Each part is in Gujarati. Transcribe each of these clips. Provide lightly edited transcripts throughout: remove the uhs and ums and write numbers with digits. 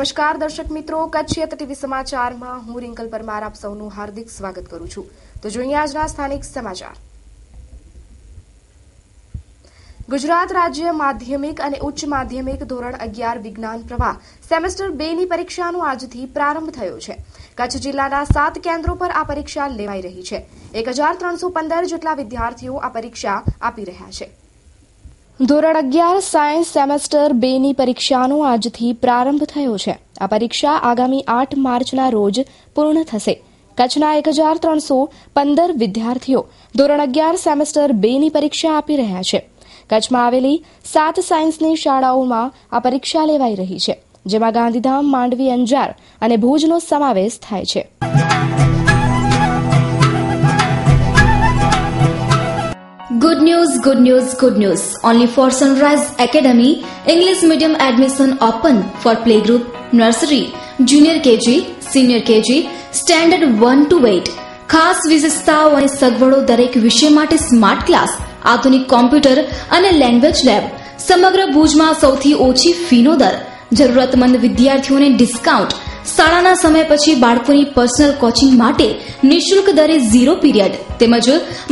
નમસ્કાર દર્શક મિત્રો, કચ્છ ટીવી સમાચારમાં હું રિંકલ પરમાર આપ સૌનું હાર્દિક સ્વાગત કરું છું. તો જોઈએ આજના સ્થાનિક સમાચાર. ગુજરાત રાજ્ય માધ્યમિક અને ઉચ્ચ માધ્યમિક ધોરણ 11 વિજ્ઞાન પ્રવાહ સેમેસ્ટર 2 ની પરીક્ષાનો આજથી પ્રારંભ થયો છે. કચ્છ જિલ્લાના 7 કેન્દ્રો પર આ પરીક્ષા લેવાઈ રહી છે. 1315 જેટલા વિદ્યાર્થીઓ આ પરીક્ષા આપી રહ્યા છે. ધોરણ 11 સાયન્સ સેમેસ્ટર 2 ની પરીક્ષાનો આજથી પ્રારંભ થયો છે. આ પરીક્ષા આગામી 8 માર્ચના રોજ પૂર્ણ થશે. કચ્છના 1315 વિદ્યાર્થીઓ ધોરણ 11 સેમેસ્ટર 2 ની પરીક્ષા આપી રહ્યા છે. કચ્છમાં આવેલી 7 સાયન્સની શાળાઓમાં આ પરીક્ષા લેવાઈ રહી છે, જેમાં ગાંધીધામ, માંડવી, અંજાર અને ભુજનો સમાવેશ થાય છે. Good news, good news, good news. Only for Sunrise Academy, English medium admission open for playgroup, nursery, junior KG, senior KG, standard 1 to 8. ખાસ વિશેષતાઓ અને સગવડો દરેક વિષય માટે સ્માર્ટ ક્લાસ, આધુનિક કોમ્પ્યુટર અને લેંગ્વેજ લેબ. સમગ્ર ભુજમાં સૌથી ઓછી ફીનો દર, જરૂરતમંદ વિદ્યાર્થીઓને ડિસ્કાઉન્ટ. શાળાના સમય પછી બાળકોની પર્સનલ કોચિંગ માટે નિઃશુલ્ક દરે 0 પીરિયડ તેમજ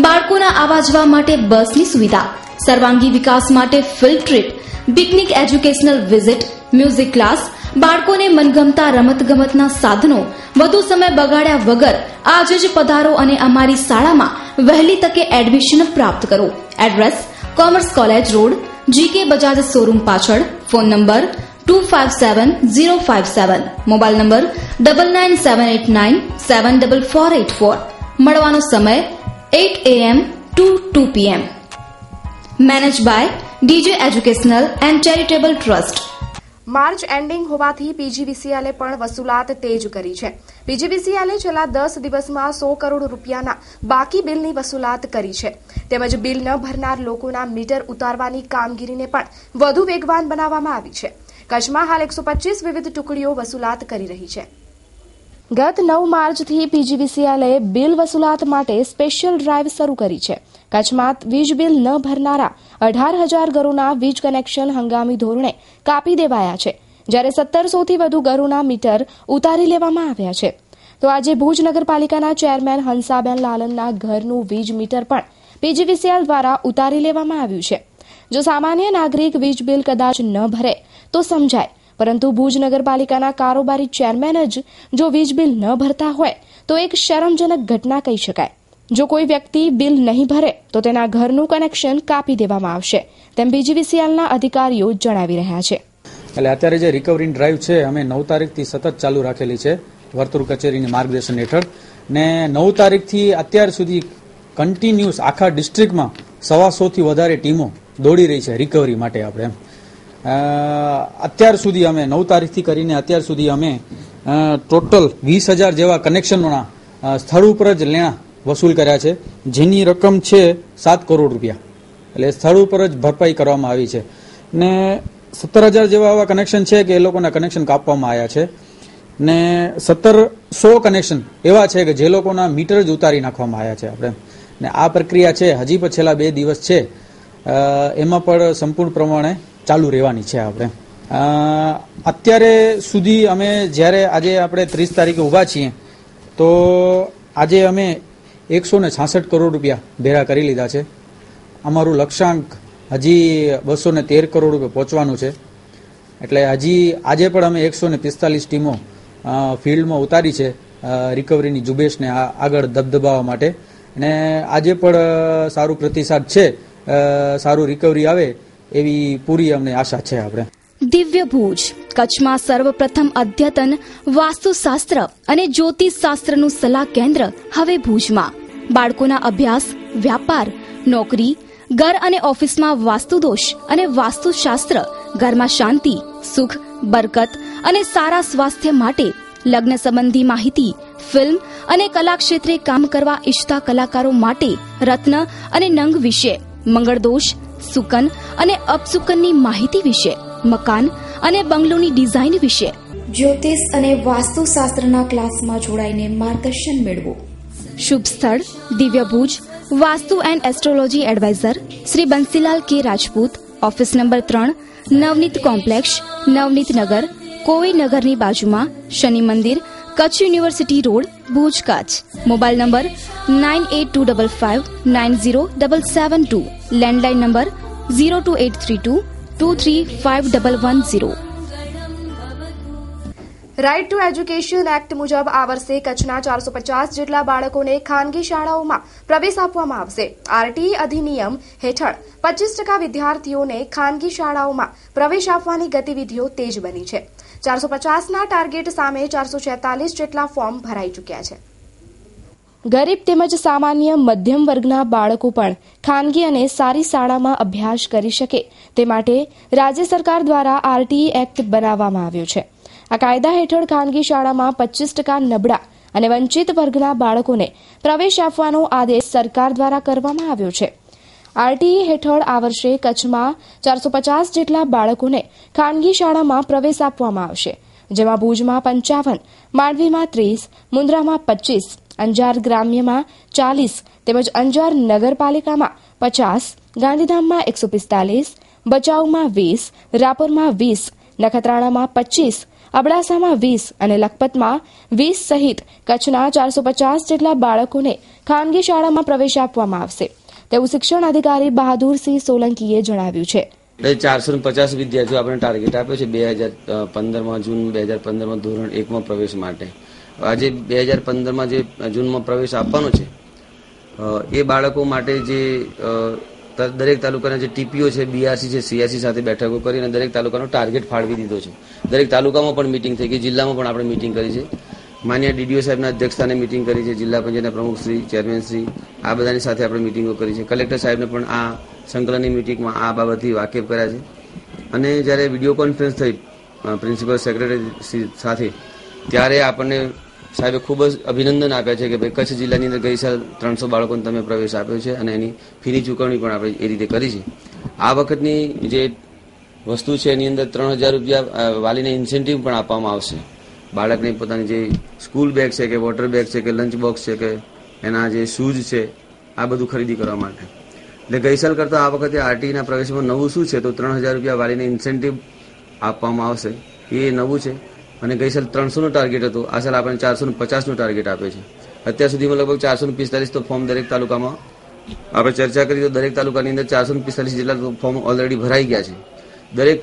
બાળકોના આવવા જવા માટે બસની સુવિધા. સર્વાંગી વિકાસ માટે field trip, picnic, educational visit, music class, બાળકોને મનગમતા રમતગમતના સાધનો. વધુ સમય બગાડ્યા વગર આજે જ પધારો અને અમારી શાળામાં વહેલી તકે એડમિશન પ્રાપ્ત કરો. Address: commerce college road, GK Bajaj showroom પાછળ. Phone number 257057. Mobile number 9978974484. મળવાનો સમય 8 AM to 2 PM. Manage by DJ educational and charitable trust. March ending હોવાથી PGVCLએ પણ વસૂલાત તેજ કરી છે. PGVCLએ છેલ્લા 10 દિવસમાં 100 કરોડ રૂપિયાના બાકી બિલની વસૂલાત કરી છે. તેમજ બિલ ન ભરનાર લોકોના મીટર ઉતારવાની કામગીરીને પણ વધુ વેગવાન બનાવવામાં આવી છે. કચ્છમાં હાલ 125 વિવિધ ટુકડીઓ વસૂલાત કરી રહી છે. ગત 9 માર્ચથી PGVCLએ બિલ વસૂલાત માટે સ્પેશિયલ ડ્રાઈવ શરૂ કરી છે. કચ્છમાં વીજ બિલ ન ભરનારા 18,000 ઘરોના વીજ કનેક્શન હંગામી ધોરણે કાપી દેવાયા છે, જ્યારે 1700થી વધુ ઘરોના મીટર ઉતારી લેવામાં આવ્યા છે. તો આજે ભુજ નગરપાલિકાના ચેરમેન હંસાબેન લાલનના ઘરનું વીજ મીટર પણ PGVCL દ્વારા ઉતારી લેવામાં આવ્યું છે. જો સામાન્ય નાગરિક વીજ બિલ કદાચ ન ભરે તો સમજાય, પરંતુ ભુજ નગરપાલિકાના કારોબારી ચેરમેન જ જો વીજ બિલ ન ભરતા હોય તો એક શરમજનક ઘટના કહી શકાય. જો કોઈ વ્યક્તિ બિલ નહીં ભરે તો તેના ઘરનું કનેક્શન કાપી દેવામાં આવશે, તેમ PGVCLના અધિકારીઓ જણાવી રહ્યા છે. એટલે અત્યારે જે રિકવરી ડ્રાઈવ છે અમે 9 તારીખથી સતત ચાલુ રાખેલી છે વર્તુળ કચેરીની માર્ગદર્શન હેઠળ, ને 9 તારીખથી અત્યાર સુધી કન્ટિન્યુઅસ આખા ડિસ્ટ્રિક્ટમાં 125થી વધારે ટીમો દોડી રહી છે રિકવરી માટે. આપણે અત્યાર સુધી અમે 9 તારીખથી કરીને અત્યાર સુધી અમે ટોટલ 20,000 જેવા કનેક્શનોના સ્થળ ઉપર જ લેણા વસૂલ કર્યા છે, જેની રકમ છે 7 કરોડ રૂપિયા. એટલે સ્થળ ઉપર જ ભરપાઈ કરવામાં આવી છે. ને 17,000 જેવા આવા કનેક્શન છે કે એ લોકોના કનેક્શન કાપવામાં આવ્યા છે, ને 1700 કનેક્શન એવા છે કે જે લોકોના મીટર જ ઉતારી નાખવામાં આવ્યા છે. આપણે ને આ પ્રક્રિયા છે હજી પણ છેલ્લા 2 દિવસ છે એમાં પણ સંપૂર્ણ પ્રમાણે ચાલુ રહેવાની છે. આપણે અત્યારે સુધી અમે જ્યારે આજે આપણે 30 તારીખે ઊભા છીએ તો આજે અમે 166 કરોડ રૂપિયા ભેગા કરી લીધા છે. અમારું લક્ષ્યાંક હજી 213 કરોડ રૂપિયા પહોંચવાનું છે. એટલે હજી આજે પણ અમે 145 ટીમો ફિલ્ડમાં ઉતારી છે રિકવરીની ઝુંબેશને આગળ ધબધબાવવા માટે. અને આજે પણ સારું પ્રતિસાદ છે, સારું રિકવરી આવે એવી પૂરી અમને આશા છે. આપણે દિવ્ય ભુજ કચ્છમાં સર્વપ્રથમ અદ્યતન વાસ્તુશાસ્ત્ર અને જ્યોતિષશાસ્ત્રનું સલાહ કેન્દ્ર હવે ભુજમાં. બાળકોના અભ્યાસ, વ્યાપાર, નોકરી, ઘર અને ઓફિસમાં વાસ્તુદોષ અને વાસ્તુશાસ્ત્ર, ઘરમાં શાંતિ, સુખ, બરકત અને સારા સ્વાસ્થ્ય માટે, લગ્ન સંબંધી માહિતી, ફિલ્મ અને કલા ક્ષેત્રે કામ કરવા ઈચ્છતા કલાકારો માટે રત્ન અને નંગ વિશે, મંગળદોષ, સુકન અને અપસુકનની માહિતી વિશે, મકાન અને બંગલોની ડિઝાઇન વિશે, જ્યોતિષ અને વાસ્તુશાસ્ત્રના ક્લાસમાં જોડાઈને માર્ગદર્શન મેળવો. શુભ સ્થળ દિવ્ય Bhuj. Vastu and astrology adviser Shri Bansilal K Rajput. Office number 3, Navneet complex, Navneet Nagar, કોવી નગરની બાજુમાં Shani Mandir, Kutch university road, Bhuj, Kutch. Mobile number 9825590772. Landline number 02832235110. Right to education act મુજબ આ વર્ષે કચ્છના 450 જેટલા બાળકોને ખાનગી શાળાઓમાં પ્રવેશ આપવામાં આવશે. આરટીઈ અધિનિયમ હેઠળ 25% વિદ્યાર્થીઓને ખાનગી શાળાઓમાં પ્રવેશ આપવાની ગતિવિધિઓ તેજ બની છે. 450ના ટાર્ગેટ સામે 446 જેટલા ફોર્મ ભરાઈ ચૂક્યા છે. ગરીબ તેમજ સામાન્ય મધ્યમ વર્ગના બાળકો પણ ખાનગી અને સારી શાળામાં અભ્યાસ કરી શકે તે માટે રાજ્ય સરકાર દ્વારા આરટીઈ એક્ટ બનાવવામાં આવ્યો છે. આ કાયદા હેઠળ ખાનગી શાળામાં 25% નબળા અને વંચિત વર્ગના બાળકોને પ્રવેશ આપવાનો આદેશ સરકાર દ્વારા કરવામાં આવ્યો છે. આરટીઈ હેઠળ આ વર્ષે કચ્છમાં 450 જેટલા બાળકોને ખાનગી શાળામાં પ્રવેશ આપવામાં આવશે, જેમાં ભુજમાં 55, માંડવીમાં 30, મુન્દ્રામાં 25, અંજાર ગ્રામ્યમાં 40 તેમજ અંજાર નગરપાલિકામાં 50, ગાંધીધામમાં 145, ભચાઉમાં 20, રાપરમાં 20, નખત્રાણામાં 25, અબડાસામાં 20 અને લખપતમાં 20 સહિત કચ્છના 450 જેટલા બાળકોને ખાનગી શાળામાં પ્રવેશ આપવામાં આવશે તેવું શિક્ષણ અધિકારી બહાદુરસિંહ સોલંકીએ જણાવ્યું છે. 450 વિદ્યાર્થીઓ આપણે ટાર્ગેટ આપ્યો છે 2015માં જૂન 2015માં ધોરણ 1માં પ્રવેશ માટે. આજે 2015માં જે જૂનમાં પ્રવેશ આપવાનો છે એ બાળકો માટે જે દરેક તાલુકાના જે ટીપીઓ છે, બીઆરસી છે, સીઆરસી સાથે બેઠકો કરીને દરેક તાલુકાનો ટાર્ગેટ ફાળવી દીધો છે. દરેક તાલુકામાં પણ મિટિંગ થઈ ગઈ, જિલ્લામાં પણ આપણે મિટિંગ કરી છે. માન્ય ડીડીઓ સાહેબના અધ્યક્ષસ્થાને મિટિંગ કરી છે, જિલ્લા પંચાયતના પ્રમુખશ્રી, ચેરમેનશ્રી આ બધાની સાથે આપણે મિટિંગો કરી છે. કલેક્ટર સાહેબને પણ આ સંકલનની મિટિંગમાં આ બાબતથી વાકેફ કર્યા છે. અને જ્યારે વિડીયો કોન્ફરન્સ થઈ પ્રિન્સિપલ સેક્રેટરી સાથે ત્યારે આપણને સાહેબે ખૂબ જ અભિનંદન આપ્યા છે કે ભાઈ કચ્છ જિલ્લાની અંદર ગઈ સાલ 300 બાળકોને તમે પ્રવેશ આપ્યો છે અને એની ફીની ચૂકવણી પણ આપણે એ રીતે કરી છે. આ વખતની જે વસ્તુ છે એની અંદર 3000 રૂપિયા વાલીને ઇન્સેન્ટિવ પણ આપવામાં આવશે. બાળકને પોતાની જે સ્કૂલ બેગ છે કે વોટર બેગ છે કે લંચ બોક્સ છે કે એના જે શૂઝ છે આ બધું ખરીદી કરવા માટે. એટલે ગઈ સાલ કરતાં આ વખતે આરટીઈના પ્રવેશમાં નવું શું છે તો 3000 રૂપિયા વાલીને ઇન્સેન્ટિવ આપવામાં આવશે. એ નવું છે. અને ગઈ સાલ 300નો ટાર્ગેટ હતો, આ સાલ આપણે 450નો ટાર્ગેટ આપ્યો છે. અત્યાર સુધીમાં લગભગ 445 તો ફોર્મ દરેક તાલુકામાં આપણે ચર્ચા કરી તો દરેક તાલુકાની અંદર 445 જેટલા ફોર્મ ઓલરેડી ભરાઈ ગયા છે. દરેક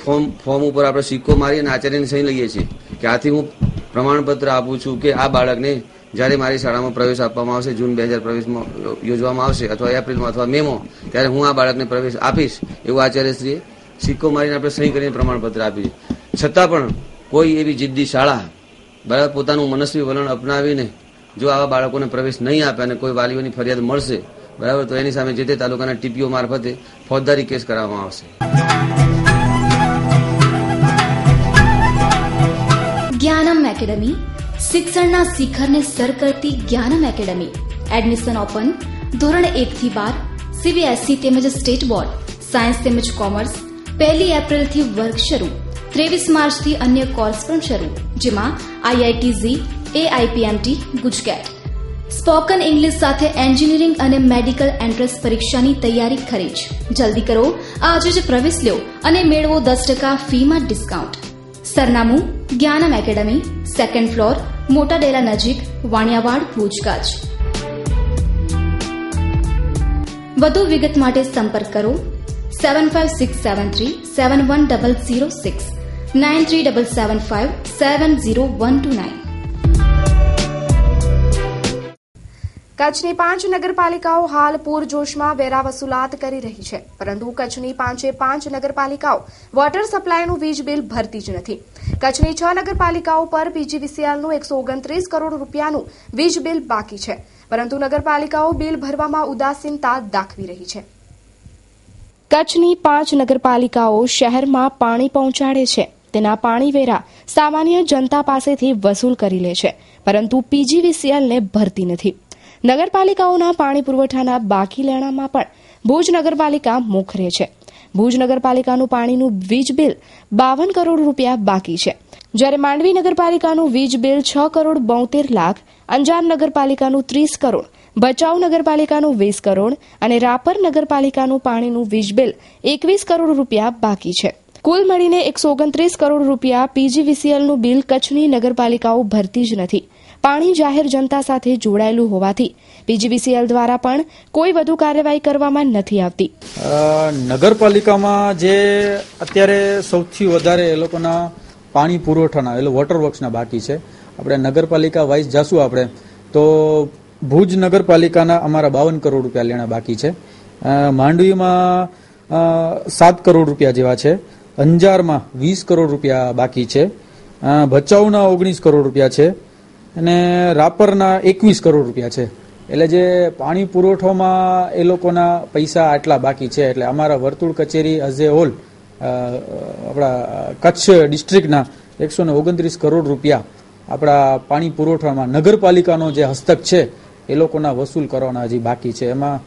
ફોર્મ ઉપર આપણે સિક્કો મારી અને આચાર્યની સહી લઈએ છીએ કે આથી હું પ્રમાણપત્ર આપું છું કે આ બાળકને જ્યારે મારી શાળામાં પ્રવેશ આપવામાં આવશે, જૂન 2000 પ્રવેશમાં યોજવામાં આવશે અથવા એપ્રિલમાં અથવા મેમાં, ત્યારે હું આ બાળકને પ્રવેશ આપીશ એવું આચાર્યશ્રીએ સિક્કો મારીને આપણે સહી કરીને પ્રમાણપત્ર આપ્યું છે. છતાં પણ કોઈ એવી જિદ્દી શાળા બરાબર પોતાનું મનસ્વી વલણ અપનાવીને જો આવા બાળકોને પ્રવેશ નહીં આપે અને કોઈ વાલીઓની ફરિયાદ મળશે બરાબર તો એની સામે જે તે તાલુકાના ટીપીઓ મારફતે ફોજદારી કેસ કરવામાં આવશે. જ્ઞાનમ એકેડમી, શિક્ષણના શિખરને સર કરતી જ્ઞાનમ એકેડમી. Admission open. ધોરણ 1 થી 12, સીબીએસઈ તેમજ સ્ટેટ બોર્ડ, સાયન્સ તેમજ કોમર્સ. 1 એપ્રિલથી વર્ગ શરૂ. 23 માર્ચથી અન્ય કોર્સ પણ શરૂ, જેમાં આઈઆઈટીઝી, એઆઈપીએમટી, ગુજકેટ. સ્પોકન ઇંગ્લિશ સાથે એન્જિનિયરિંગ અને મેડિકલ એન્ટ્રન્સ પરીક્ષાની તૈયારી ખરી જ. જલ્દી કરો, આજે જ પ્રવેશ લો અને મેળવો 10% ફીમાં ડિસ્કાઉન્ટ. સરનામું જ્ઞાનમ એકેડમી, 2nd ફ્લોર, મોટા ડેરા નજીક, વાણિયાવાડ, ભુજ, કચ્છ. વધુ વિગત માટે સંપર્ક કરો 7567371006, 9377570129. કચ્છની 5 નગરપાલિકાઓ હાલ પૂરજોશમાં વેરા વસૂલાત કરી રહી છે, પરંતુ કચ્છની 5 નગરપાલિકાઓ વોટર સપ્લાયનું વીજ બિલ ભરતી જ નથી. કચ્છની 6 નગરપાલિકાઓ પર પીજીવીસીએલનું 129 કરોડ રૂપિયાનું વીજ બિલ બાકી છે, પરંતુ નગરપાલિકાઓ બિલ ભરવામાં ઉદાસીનતા દાખવી રહી છે. કચ્છની 5 નગરપાલિકાઓ શહેરમાં પાણી પહોંચાડે છે, તેના પાણી વેરા સામાન્ય જનતા પાસેથી વસૂલ કરી લે છે, પરંતુ પીજીવીસીએલને ભરતી નથી. નગરપાલિકાઓના પાણી પુરવઠાના બાકી લેણામાં પણ ભુજ નગરપાલિકા મોખરે છે. ભુજ નગરપાલિકાનું પાણીનું વીજ બિલ 52 કરોડ રૂપિયા બાકી છે, જ્યારે માંડવી નગરપાલિકાનું વીજ બિલ 6 કરોડ 72 લાખ, અંજાર નગરપાલિકાનું 30 કરોડ, ભચાઉ નગરપાલિકાનું 20 કરોડ અને રાપર નગરપાલિકાનું પાણીનું વીજ બિલ 21 કરોડ રૂપિયા બાકી છે. કુલ મળીને 129 કરોડ રૂપિયા પીજીવીસીએલનું બિલ કચ્છની નગરપાલિકાઓ ભરતી જ નથી. પાણી જાહેર જનતા સાથે જોડાયેલું હોવાથી પીજીવીસીએલ દ્વારા પણ કોઈ વધુ કાર્યવાહી કરવામાં નથી આવતી. નગરપાલિકામાં જે અત્યારે સૌથી વધારે એ લોકોના પાણી પુરવઠાના એટલે વોટર વર્ક્સના બાકી છે. આપણે નગરપાલિકા વાઇઝ જાશું આપણે તો ભુજ નગરપાલિકાના અમારા 52 કરોડ રૂપિયા લેણા બાકી છે. માંડવીમાં 7 કરોડ રૂપિયા જેવા છે. અંજારમાં 20 કરોડ રૂપિયા બાકી છે. ભચાઉના 19 કરોડ રૂપિયા છે અને રાપરના 21 કરોડ રૂપિયા છે. એટલે જે પાણી પુરવઠામાં એ લોકોના પૈસા આટલા બાકી છે. એટલે અમારા વર્તુળ કચેરી એઝ એ હોલ આપણા કચ્છ ડિસ્ટ્રિક્ટના 129 કરોડ રૂપિયા આપણા પાણી પુરવઠામાં નગરપાલિકાનો જે હસ્તક છે એ લોકોના વસૂલ કરવાના હજી બાકી છે. એમાં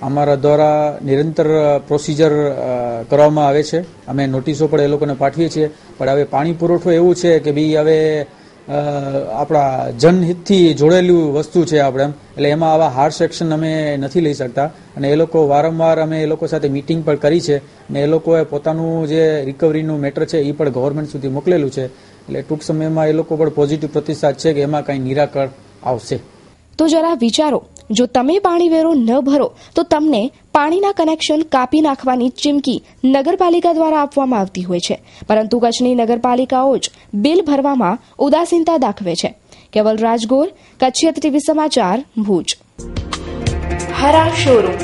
અમારા દ્વારા નિરંતર પ્રોસિજર કરવામાં આવે છે. અમે નોટિસો પણ એ લોકોને પાઠવીએ છીએ. પણ હવે પાણી પુરવઠો એવું છે કે ભાઈ હવે આપણા જનહિતથી જોડેલું વસ્તુ છે આપણે, એટલે એમાં આવા હાર્શ એક્શન અમે નથી લઈ શકતા. અને એ લોકો વારંવાર અમે એ લોકો સાથે મીટિંગ પણ કરી છે અને એ લોકોએ પોતાનું જે રિકવરીનું મેટર છે એ પણ ગવર્મેન્ટ સુધી મોકલેલું છે. એટલે ટૂંક સમયમાં એ લોકો પણ પોઝિટિવ પ્રતિસાદ છે કે એમાં કંઈ નિરાકરણ આવશે. તો જરા વિચારો, જો તમે પાણી વેરો ન ભરો તો તમને પાણીના કનેક્શન કાપી નાખવાની ચીમકી નગરપાલિકા દ્વારા આપવામાં આવતી હોય છે. પરંતુ કચ્છની નગરપાલિકાઓ જ બિલ ભરવામાં ઉદાસીનતા દાખવે છે. કેવલ રાજગોર, કચ્છિયત ટીવી સમાચાર, ભુજ. હરા શોરૂમ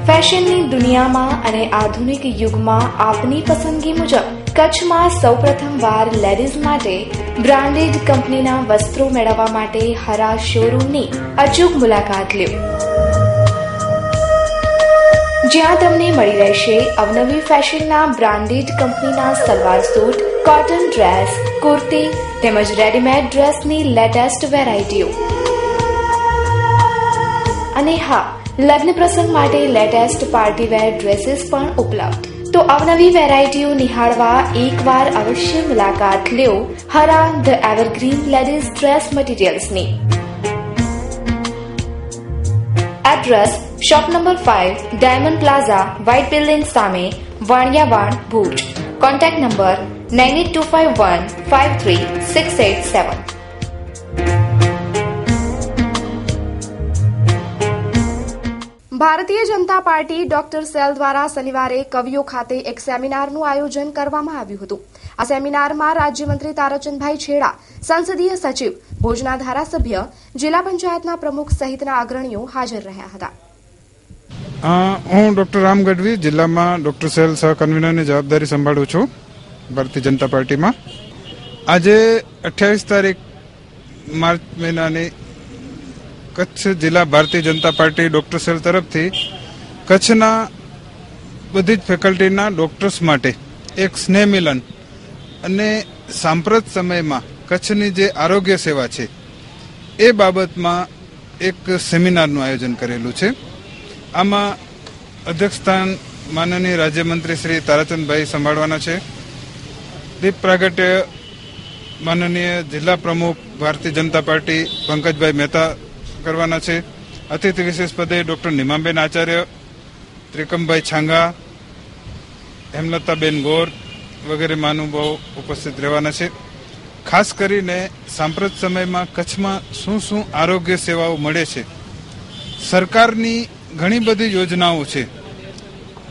ફેશનની દુનિયામાં અને આધુનિક યુગમાં આપની પસંદગી મુજબ કચ્છમાં સૌપ્રથમવાર લેડીઝ માટે બ્રાન્ડેડ કંપનીના વસ્ત્રો મેળવવા માટે હરા શોરૂમની અચૂક મુલાકાત લો, જ્યાં તમને મળી રહેશે અવનવી ફેશનના બ્રાન્ડેડ કંપનીના salwar suit, cotton dress, kurti તેમજ રેડીમેડ ડ્રેસની લેટેસ્ટ વેરાયટીઓ. અને હા, લગ્ન પ્રસંગ માટે લેટેસ્ટ પાર્ટીવેર ડ્રેસીસ પણ ઉપલબ્ધ. તો અવનવી વેરાયટીઓ નિહાળવા એકવાર અવશ્ય મુલાકાત લો હરા ધ એવરગ્રીન લેડીઝ ડ્રેસ મટીરિયલ્સની. Address shop number 5, diamond plaza, white building સામે, Vaniyawad, Bhuj. Contact number 9825153687. Bharatiya Janata party doctor cell દ્વારા શનિવારે કવિઓ ખાતે એક સેમિનારનું આયોજન કરવામાં આવ્યું હતું. આ સેમિનારમાં રાજ્યમંત્રી તારાચંદભાઈ છેડા, સંસદીય સચિવ, ભુજના ધારાસભ્ય, જિલ્લા પંચાયતના પ્રમુખ સહિતના અગ્રણીઓ હાજર રહ્યા હતા. હું ડોક્ટર રામ ગઢવી, જિલ્લામાં ડોક્ટર સેલ સહ કન્વીનરની જવાબદારી સંભાળું છું ભારતીય જનતા પાર્ટીમાં. આજે 28 તારીખ માર્ચ મહિનાની કચ્છ જિલ્લા Bharatiya Janata party doctor cell તરફથી કચ્છના બધી જ ફેકલ્ટીના ડોક્ટર્સ માટે એક સ્નેહ મિલન અને સાંપ્રત સમયમાં કચ્છની જે આરોગ્ય સેવા છે એ બાબતમાં એક સેમિનારનું આયોજન કરેલું છે. આમાં અધ્યક્ષસ્થાન માનનીય રાજ્યમંત્રી શ્રી તારાચંદભાઈ સંભાળવાના છે. દીપ પ્રાગટ્ય માનનીય જિલ્લા પ્રમુખ ભારતીય જનતા પાર્ટી પંકજભાઈ મહેતા કરવાના છે. અતિથિ વિશેષ પદે ડોક્ટર નિમાબેન આચાર્ય, ત્રિકમભાઈ છાંગા, હેમલતાબેન ગોર વગેરે મહાનુભાવો ઉપસ્થિત રહેવાના છે. ખાસ કરીને સાંપ્રત સમયમાં કચ્છમાં શું શું આરોગ્ય સેવાઓ મળે છે, સરકારની ઘણી બધી યોજનાઓ છે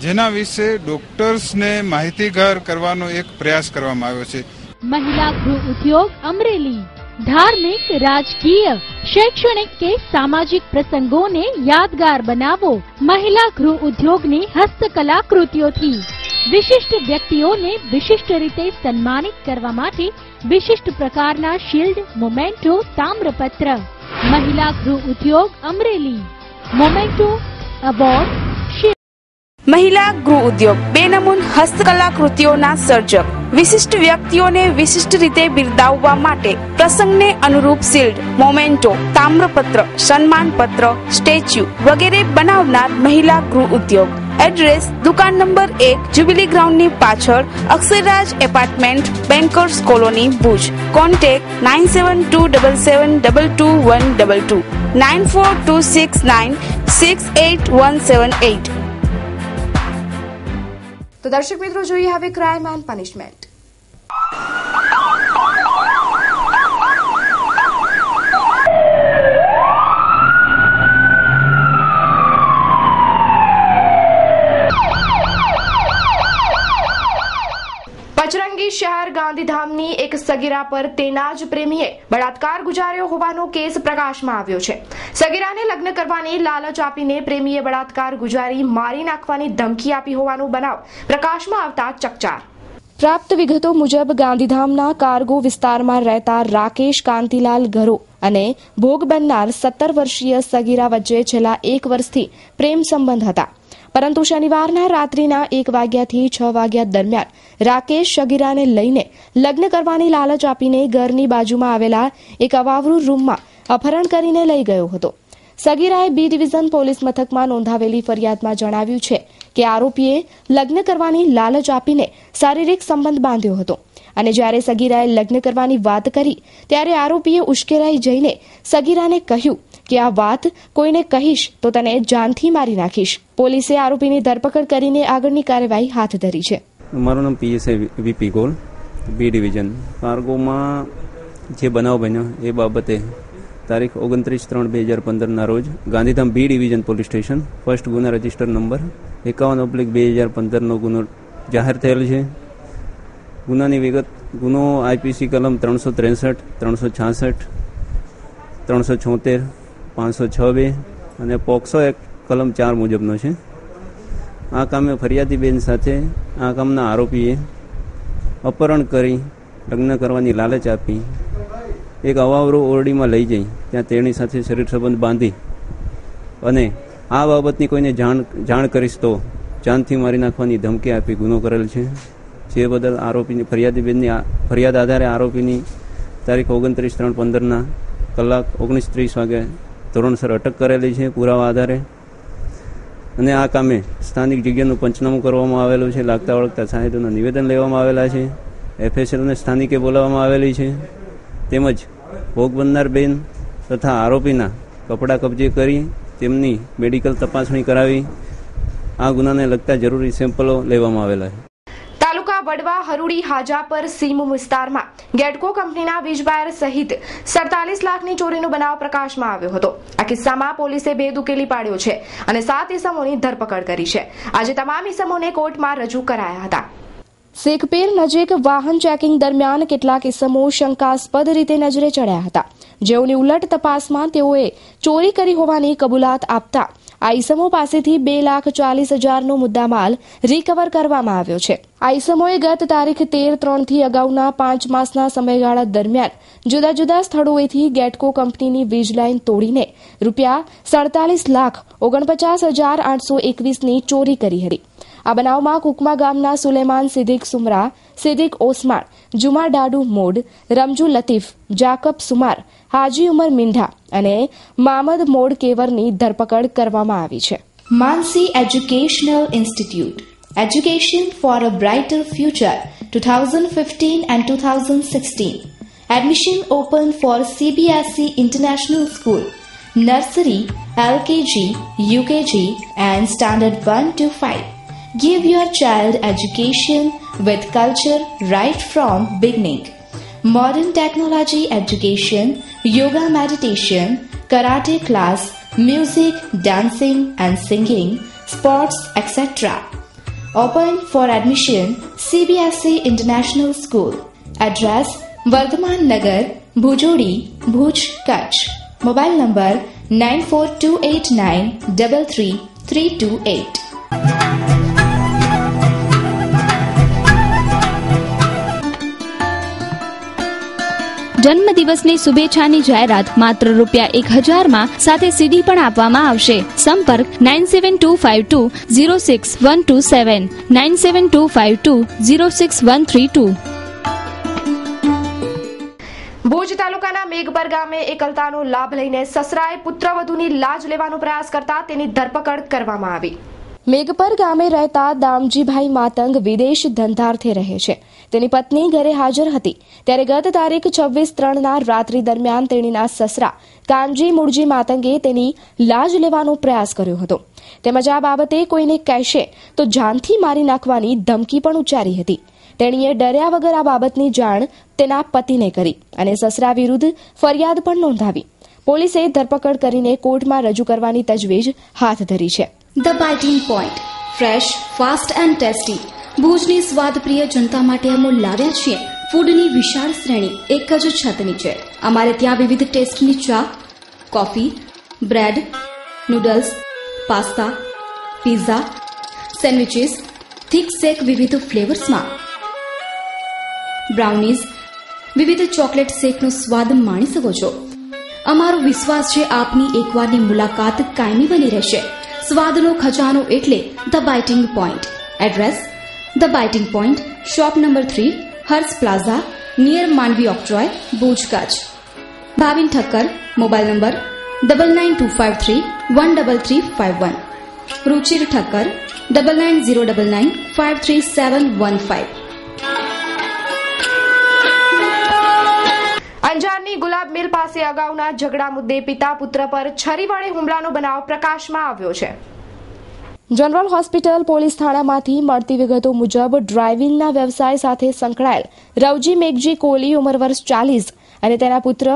જેના વિશે ડોક્ટર્સને માહિતીગાર કરવાનો એક પ્રયાસ કરવામાં આવ્યો છે. महिला गृह उद्योग अमरेली धार्मिक, राजकीय, शैक्षणिक के सामाजिक प्रसंगों ने यादगार बनावो. महिला गृह उद्योग ने हस्तकला कृतियों थी विशिष्ट व्यक्तियों ने विशिष्ट रीते सम्मानित करवा માટે વિશિષ્ટ પ્રકારના શિલ્ડ, મોમેન્ટો, તામ્રપત્ર. महिला गृह उद्योग अमरेली मोमेंटो अवॉर्ड. મહિલા ગૃહ ઉદ્યોગ બેનમૂન હસ્તકલા કૃતિઓના સર્જક, વિશિષ્ટ વ્યક્તિઓને વિશિષ્ટ રીતે બિરદાવવા માટે પ્રસંગને અનુરૂપ શિલ્ડ, મોમેન્ટો, તામ્રપત્ર, સન્માનપત્ર, સ્ટેચ્યુ વગેરે બનાવનાર મહિલા ગૃહ ઉદ્યોગ. એડ્રેસ દુકાન નંબર 1, જ્યુબિલી ગ્રાઉન્ડની પાછળ, Aksharraj apartment, bankers colony, Bhuj. Contact 9727722122 9426968178. તો દર્શક મિત્રો, જોઈએ હવે ક્રાઇમ એન્ડ પનિશમેન્ટ. પચરંગી શહેર ગાંધીધામની એક સગીરા પર તેના જ પ્રેમીએ બળાત્કાર ગુજાર્યો હોવાનો કેસ પ્રકાશમાં આવ્યો છે. સગીરાને લગ્ન કરવાની લાલચ આપીને પ્રેમીએ બળાત્કાર ગુજારી મારી નાખવાની ધમકી આપી હોવાનો બનાવ પ્રકાશમાં આવતા ચકચાર. પ્રાપ્ત વિગતો મુજબ ગાંધીધામના કાર્ગો વિસ્તારમાં રહેતા રાકેશ કાંતિલાલ ઘરો અને ભોગ બનનાર 17 વર્ષીય સગીરા વચ્ચે છેલ્લા 1 વર્ષથી પ્રેમ સંબંધ હતા. પરંતુ શનિવારના રાત્રિના 1 વાગ્યાથી 6 વાગ્યા દરમિયાન રાકેશ સગીરાને લઈને લગ્ન કરવાની લાલચ આપીને ઘરની બાજુમાં આવેલા એક અવાવરૂ રૂમમાં અપહરણ કરીને લઈ ગયો હતો. સગીરાએ બી ડિવિઝન પોલીસ મથકમાં નોંધાવેલી ફરિયાદમાં જણાવ્યું છે કે આરોપીએ લગ્ન કરવાની લાલચ આપીને શારીરિક સંબંધ બાંધ્યો હતો અને જ્યારે સગીરાએ લગ્ન કરવાની વાત કરી ત્યારે આરોપીએ ઉશ્કેરાઈ જઈને સગીરાને કહ્યું કે આ વાત કોઈને કહીશ તો તને જાનથી મારી નાખીશ. પોલીસે આરોપીની ધરપકડ કરીને આગળની કાર્યવાહી હાથ ધરી છે. મારું નામ PSI VP Gol, B division. કાર્ગોમાં જે બનાવ બન્યો એ બાબતે તારીખ 29/3/2015 રોજ Gandhidham B division police station first ગુના રજિસ્ટર નંબર 51/2015 ગુનો જાહેર થયેલ છે. ગુનાની વિગત: ગુનો આઈપીસી કલમ 363, 366, 376, 506 અને પોક્સો એક્ટ કલમ 4 મુજબનો છે. આ કામે ફરિયાદી બેન સાથે આ કામના આરોપીએ અપહરણ કરી લગ્ન કરવાની લાલચ આપી એક અવાવરો ઓરડીમાં લઈ જઈ ત્યાં તેની સાથે શરીર સંબંધ બાંધી અને આ બાબતની કોઈને જાણ કરીશ તો જાનથી મારી નાખવાની ધમકી આપી ગુનો કરેલ છે. જે બદલ આરોપીની ફરિયાદી બેનની ફરિયાદ આધારે આરોપીની તારીખ 29/3/15 કલાક 19:30 વાગે ધોરણસર અટક કરેલી છે પુરાવા આધારે. અને આ કામે સ્થાનિક જગ્યાનું પંચનામું કરવામાં આવેલું છે. લાગતા વળગતા સાહેબોના નિવેદન લેવામાં આવેલા છે. એફએસએલને સ્થાનિકે બોલાવવામાં આવેલી છે. તેમજ ભોગ બનનાર બેન તથા આરોપીના કપડાં કબજે કરી તેમની મેડિકલ તપાસણી કરાવી આ ગુનાને લગતા જરૂરી સેમ્પલો લેવામાં આવેલા છે. તાલુકા વડવા હરુડી હાજા પર સીમ વિસ્તારમાં ગેડકો કંપનીના વીજવાયર સહિત 47 લાખની ચોરીનો બનાવ પ્રકાશમાં આવ્યો હતો. આ કિસ્સામાં પોલીસે ભેદ ઉકેલી પાડ્યો છે અને 7 ઇસમોની ધરપકડ કરી છે. આજે તમામ ઇસમોને કોર્ટમાં રજૂ કરાયા હતા. શેખપીર નજીક વાહન ચેકિંગ દરમિયાન કેટલાક ઇસમો શંકાસ્પદ રીતે નજરે ચડ્યા હતા, જેઓની ઉલટ તપાસમાં તેઓએ ચોરી કરી હોવાની કબૂલાત આપતા આ ઇસમો પાસેથી 2,40,000નો મુદ્દામાલ રિકવર કરવામાં આવ્યો છે. આ ઇસમોએ ગત તારીખ 13/3 અગાઉના 5 માસના સમયગાળા દરમિયાન જુદા જુદા સ્થળોએથી ગેટકો કંપનીની વીજ લાઇન તોડીને ₹47,49,821ની ચોરી કરી હતી. આ બનાવમાં કુકમા ગામના સુલેમાન સિદ્દીક સુમરા, સિદ્દીક ઓસમાણ, જુમા ડાડુ મોડ, રમજુ લતીફ, જાકબ સુમાર, હાજી ઉમર મિંઢા અને મામદ મોડ કેવરની ધરપકડ કરવામાં આવી છે. Mansi Educational Institute, Education for a Brighter Future 2015 and 2016. Admission open for CBSE International School, Nursery, LKG, UKG and Standard 1 to 5. Give your child education with culture right from beginning. Modern technology education, yoga meditation, karate class, music, dancing and singing, sports, etc. Open for admission CBSE International School. Address Vardhaman Nagar, Bhujodi, Bhuj, Kutch. Mobile number 9428933328. જન્મદિવસની શુભેચ્છાની જાહેરાત માત્ર ₹1000માં સાથે સીડી પણ આપવામાં આવશે. સંપર્ક 9725206127 9725206132. ભુજ તાલુકાના મેઘપર ગામે એકલતાનો લાભ લઈને સસરાએ પુત્રવધુની લાજ લેવાનો પ્રયાસ કરતા તેની ધરપકડ કરવામાં આવી. મેઘપર ગામે રહેતા દામજીભાઈ માતંગ વિદેશ ધંધાર્થે રહે છે. તેની પત્ની ઘરે હાજર હતી ત્યારે ગત તારીખ 26/3ના રાત્રિ દરમિયાન તેણીના સસરા કાનજી મુળજી માતંગે તેની લાજ લેવાનો પ્રયાસ કર્યો હતો. તેમજ આ બાબતે કોઈને કહેશે તો જાનથી મારી નાખવાની ધમકી પણ ઉચ્ચારી હતી. તેણીએ ડર્યા વગર આ બાબતની જાણ તેના પતિને કરી અને સસરા વિરુદ્ધ ફરિયાદ પણ નોંધાવી. પોલીસે ધરપકડ કરીને કોર્ટમાં રજૂ કરવાની તજવીજ હાથ ધરી છે. The biting point, fresh, fast and tasty. ભુજની સ્વાદપ્રિય જનતા માટે અમૂલ લાવ્યા છીએ ફૂડની વિશાળ શ્રેણી એક જ છત નીચે. અમારે ત્યાં વિવિધ ટેસ્ટની ચા, coffee, bread, noodles, pasta, pizza, sandwiches, thick shake વિવિધ ફ્લેવર્સમાં, બ્રાઉનીઝ, વિવિધ ચોકલેટ શેકનો સ્વાદ માણી શકો છો. અમારો વિશ્વાસ છે આપની એકવારની મુલાકાત કાયમી બની રહેશે. સ્વાદનો ખજાનો એટલે the biting point. Address: the biting point, shop number 3, Harsh plaza, near Mandvi octroi, Bhuj, Kutch. Bhavin Thakkar, mobile number 9925313351. Ruchir Thakkar, 9909953715. અંજારની ગુલાબ મિલ પાસે અગાઉના ઝઘડા મુદ્દે પિતા પુત્ર પર છરી વડે હુમલાનો બનાવ પ્રકાશમાં આવ્યો છે. જનરલ હોસ્પિટલ પોલીસ થાણામાંથી મળતી વિગતો મુજબ ડ્રાઇવિંગના વ્યવસાય સાથે સંકળાયેલ રવજી મેઘજી કોહલી ઉંમર વર્ષ 40 અને તેના પુત્ર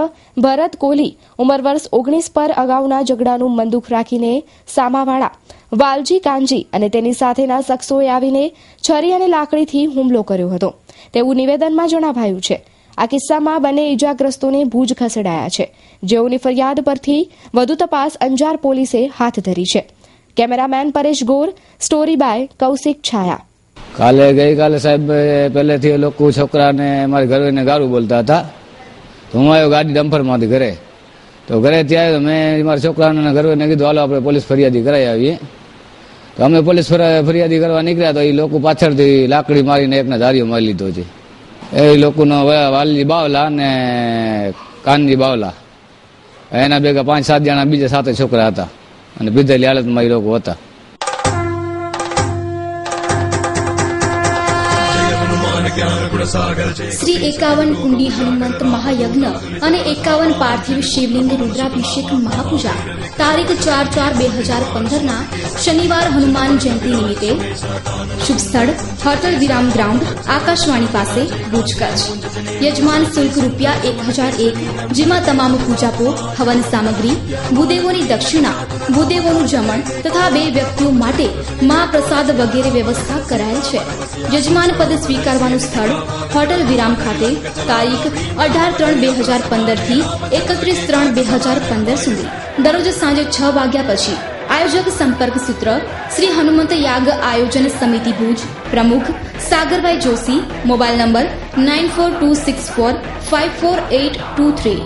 ભરત કોહલી ઉંમર વર્ષ 19 પર અગાઉના ઝઘડાનું બંદૂક રાખીને સામાવાળા વાલજી કાનજી અને તેની સાથેના શખ્સોએ આવીને છરી અને લાકડીથી હુમલો કર્યો હતો તેવું નિવેદનમાં જણાવાયું છે. આ કિસ્સામાં બંને ઇજાગ્રસ્તોને ભુજ ખસેડાયા છે, જેઓની ફરિયાદ પરથી વધુ તપાસ અંજાર પોલીસે હાથ ધરી છે. Cameraman Paresh Gor, story by Kaushik Chhaya. ગઈકાલે સાહેબ પહેલેથી એ લોકો છોકરાને મારી ઘરને ગારું બોલતા હતા તો હું આવ્યો ગાડી ડમ્પરમાંથી ઘરે. તો ઘરે ત્યાં આવ્યો મેં મારા છોકરાને ઘરને કીધું હાલો આપણે પોલીસ ફરિયાદી કરાવી આવીએ. તો અમે પોલીસ ફરિયાદી કરવા નીકળ્યા તો એ લોકો પાછળથી લાકડી મારીને એકને ધારીઓ મારી લીધો છે. એ લોકોનો વાલજી બાવલા અને કાનજી બાવલા એના ભેગા 5-7 જણા બીજા 7 છોકરા હતા અને પીધેલી હાલતમાં એ લોકો હતા. શ્રી 51 કુંડી હનુમંત મહાયજ્ઞ અને 51 પાર્થિવ શિવલિંગ રુદ્રાભિષેક મહાપૂજા તારીખ 4/4/2015ના શનિવાર હનુમાન જયંતિ નિમિત્તે. શુભ સ્થળ હોટલ વિરામ ગ્રાઉન્ડ, આકાશવાણી પાસે, ભુજ, કચ્છ. યજમાન શુલ્ક ₹1001, જેમાં તમામ પૂજાપોટ, હવન સામગ્રી, ભૂદેવોની દક્ષિણા, ભૂદેવોનું જમણ તથા 2 વ્યક્તિઓ માટે મહાપ્રસાદ વગેરે વ્યવસ્થા કરાયેલ છે. યજમાન પદ સ્વીકારવાનું સ્થળ હોટલ વિરામ ખાતે. તારીખ 18/3/2015 થી 31/3/2015 સુધી. દરરોજ સાંજે 6 વાગ્યા પછી. આયોજક સંપર્ક સૂત્ર શ્રી હનુમંત યાગ આયોજન સમિતિ ભુજ. પ્રમુખ સાગરભાઈ જોશી. Mobile number 9426454823.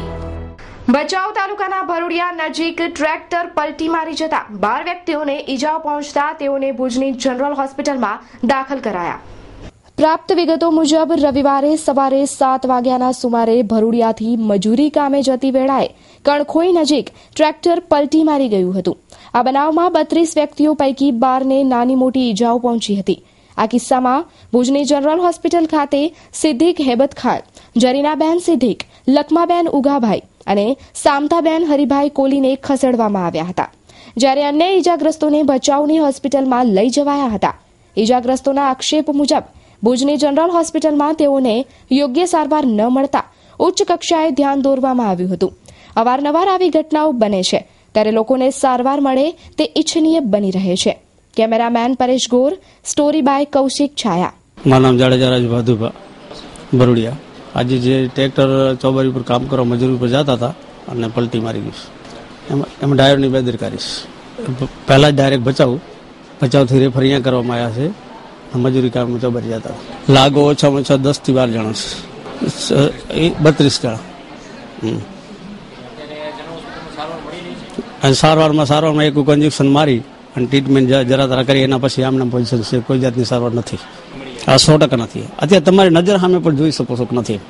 ભચાઉ તાલુકાના ભરૂડિયા નજીક ટ્રેક્ટર પલટી મારી જતા 12 વ્યક્તિઓને ઈજાઓ પહોંચતા તેઓને ભુજની જનરલ હોસ્પિટલમાં દાખલ કરાયા. પ્રાપ્ત વિગતો મુજબ રવિવારે સવારે 7 વાગ્યાના સુમારે ભરૂડિયાથી મજૂરી કામે જતી વેળાએ કણખોઈ નજીક ટ્રેક્ટર પલટી મારી ગયું હતું. આ બનાવમાં 32 વ્યક્તિઓ પૈકી 12ને નાની મોટી ઈજાઓ પહોંચી હતી. આ કિસ્સામાં ભુજની જનરલ હોસ્પિટલ ખાતે સિદ્દીક હેબત ખાન, જરીનાબેન સિદ્દીક, લખમાબેન ઉગાભાઈ અને સામતાબેન હરિભાઈ કોલીને ખસેડવામાં આવ્યા હતા, જ્યારે અન્ય ઈજાગ્રસ્તોને ભચાઉની હોસ્પિટલમાં લઈ જવાયા હતા. ઈજાગ્રસ્તોના આક્ષેપ મુજબ ભુજની જનરલ હોસ્પિટલમાં તેઓને યોગ્ય સારવાર ન મળતા ઉચ્ચ કક્ષાએ ધ્યાન દોરવામાં આવ્યું હતું. અવારનવાર આવી ઘટનાઓ બને છે ત્યારે લોકોને સારવાર મળે તે ઇચ્છનીય બની રહે છે. Cameraman Paresh Gor, story by Kaushik Chhaya. મારું નામ જાડેજા રાજ ભાદુભા, ભરૂડિયા. આજે જે ટ્રેક્ટર ચોબારી ઉપર કામ કરવા મજૂરી ઉપર જતા હતા અને પલટી મારી ગયું. એમાં ડ્રાઈવરની બેદરકારી. પહેલા જ ડાયરેક્ટ ભચાઉથી રેફર અહીંયા કરવામાં આવ્યા છે. મજૂરી કામ ચોબારી જતા લાગો ઓછામાં ઓછા 10 થી 12 જણા છે, 32 જણા. અને સારવારમાં એક ઇન્જેક્શન મારી અને ટ્રીટમેન્ટ જરા તરા કરી એના પછી આમના પોઝિશન છે. કોઈ જાતની સારવાર નથી. આ 100% નથી. અત્યારે તમારી નજર સામે પણ જોઈ શકો છો કે નથી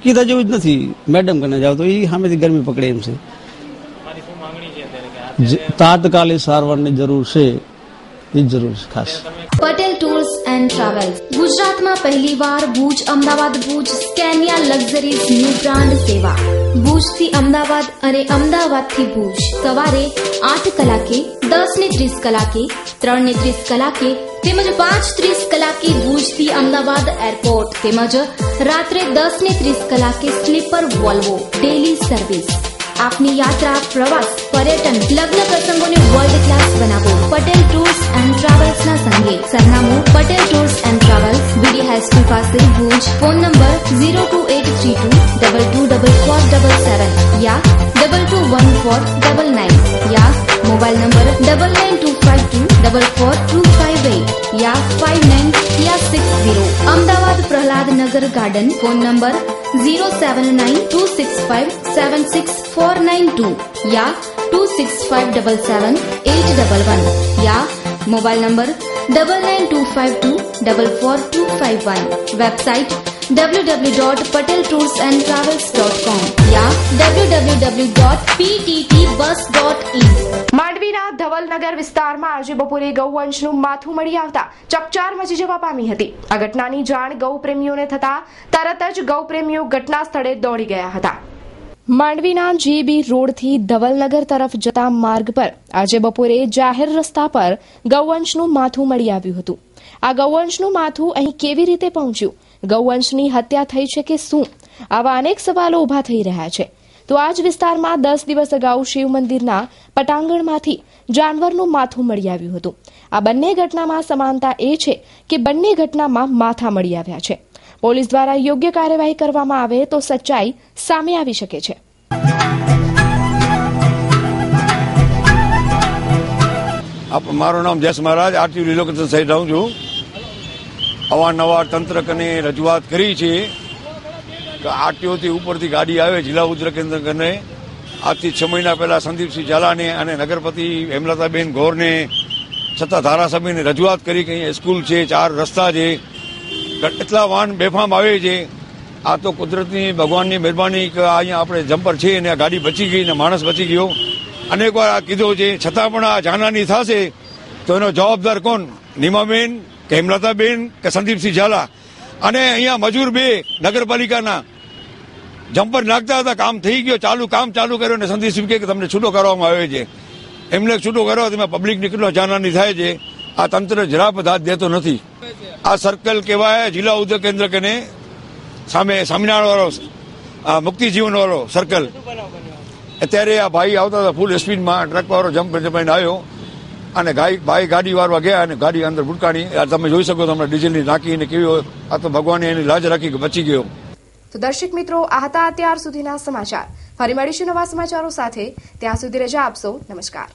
કીધા જેવું જ નથી. મેડમ કને જાવ તો એ સામેથી ગરમી પકડે એમ છે. તાત્કાલિક સારવારની જરૂર છે એ જ જરૂર છે ખાસ. પટેલ ટૂર્સ એન્ડ ટ્રાવેલ્સ ગુજરાતમાં પહેલીવાર Bhuj Ahmedabad Bhuj Scania luxuries new brand સેવા. ભુજથી અમદાવાદ અને અમદાવાદથી ભુજ સવારે 8 કલાકે, 10:30 કલાકે, 3:30 કલાકે તેમજ 5:30 કલાકે ભુજથી અમદાવાદ એરપોર્ટ તેમજ રાત્રે 10:30 કલાકે સ્લીપર વોલ્વો ડેલી સર્વિસ. આપની યાત્રા, પ્રવાસ, પર્યટન, લગ્ન પ્રસંગોને વર્લ્ડ ક્લાસ બનાવો પટેલ ટૂર્સ એન્ડ ટ્રાવેલ્સના સંગે. સરનામું Patel tours and travels, BD high school પાસે ભુજ. ફોન નંબર 02832224477 યા 221499 યા મોબાઈલ નંબર 9925244258 યા 5960. Ahmedabad Prahladnagar garden. Phone number 07926576492 या 26577811 या मोबाइल नंबर 9925244251. वेबसाइट www.pateltoursandtravels.com या www.pttbus.in. માંડવીના ધવલનગર વિસ્તારમાં આજે બપોરે ગૌવંશનું માથું મળી આવતા ચકચાર મચી જવા પામી હતી. આ ઘટનાની જાણ ગૌપ્રેમીઓને થતા તરત જ ગૌપ્રેમીઓ ઘટના સ્થળે દોડી ગયા હતા. માંડવીના જીબી રોડથી ધવલનગર તરફ જતા માર્ગ પર આજે બપોરે જાહેર રસ્તા પર ગૌવંશનું માથું મળી આવ્યું હતું. આ ગૌવંશનું માથું અહીં કેવી રીતે પહોંચ્યું? ગૌવંશની હત્યા થઈ છે કે શું? આવા અનેક સવાલો ઉભા થઈ રહ્યા છે. તો આ જ વિસ્તારમાં 10 દિવસ અગાઉ શિવ મંદિરના પટાંગણમાંથી જાનવરનું માથું મળી આવ્યું હતું. આ બંને ઘટનામાં સમાનતા એ છે કે બંને ઘટનામાં માથા મળી આવ્યા છે. પોલીસ દ્વારા યોગ્ય કાર્યવાહી કરવામાં આવે તો સચ્ચાઈ સામે આવી શકે છે. મારું નામ જસ મહારાજ, આરટીઓ રિલોકેશન સાઈડ રહું છું. અવારનવાર તંત્ર કને રજૂઆત કરી છે કે આરટીઓથી ઉપરથી ગાડી આવે જિલ્લા ઉદ્યોગ કેન્દ્ર કને. આજથી 6 મહિના પહેલા સંદીપસિંહ ઝાલાને અને નગરપતિ હેમલતાબેન ગૌરને છતાં ધારાસભ્યને રજૂઆત કરી કે અહીંયા સ્કૂલ છે, 4 રસ્તા છે, એટલા વાહન બેફામ આવે છે. આ તો કુદરતની ભગવાનની મહેરબાની કે અહીંયા આપણે જમ્પર છે અને આ ગાડી બચી ગઈ ને માણસ બચી ગયો. અનેક વાર આ કીધું છે, છતાં પણ આ જાનહાની થશે તો એનો જવાબદાર કોણ? નીમાબેન કે હેમલતાબેન કે સંદીપસિંહ ઝાલા? અને અહીંયા મજૂર 2 નગરપાલિકાના જમ્પર નાખતા હતા, કામ થઈ ગયો, કામ ચાલુ કર્યો ને સંદીપસિંહ કે તમને છૂટો કરવામાં આવે છે. એમને છૂટો કરવા તમે પબ્લિકની કેટલો જાનહાની થાય છે. આ તંત્ર જરા પણ હાથ દેતો નથી. આ સર્કલ કહેવાય જિલ્લા ઉદ્યોગ કેન્દ્ર કને સામે સ્વામિનારાયણ વાળો મુક્તિજીવન વાળો સર્કલ. અત્યારે આ ભાઈ આવતા હતા ફૂલ સ્પીડમાં, ટ્રક વાળો જમ્પ કરીને આવ્યો અને ભાઈ ગાડી વાળવા ગયા અને ગાડી અંદર ભૂટકાણી. તમે જોઈ શકો તમને ડીઝલની નાખીને કેવી. આ તો ભગવાને એની લાજ રાખી કે બચી ગયો. તો દર્શક મિત્રો, આ હતા અત્યાર સુધીના સમાચાર. ફરી મળીશું નવા સમાચારો સાથે. ત્યાં સુધી રજા આપશો. નમસ્કાર.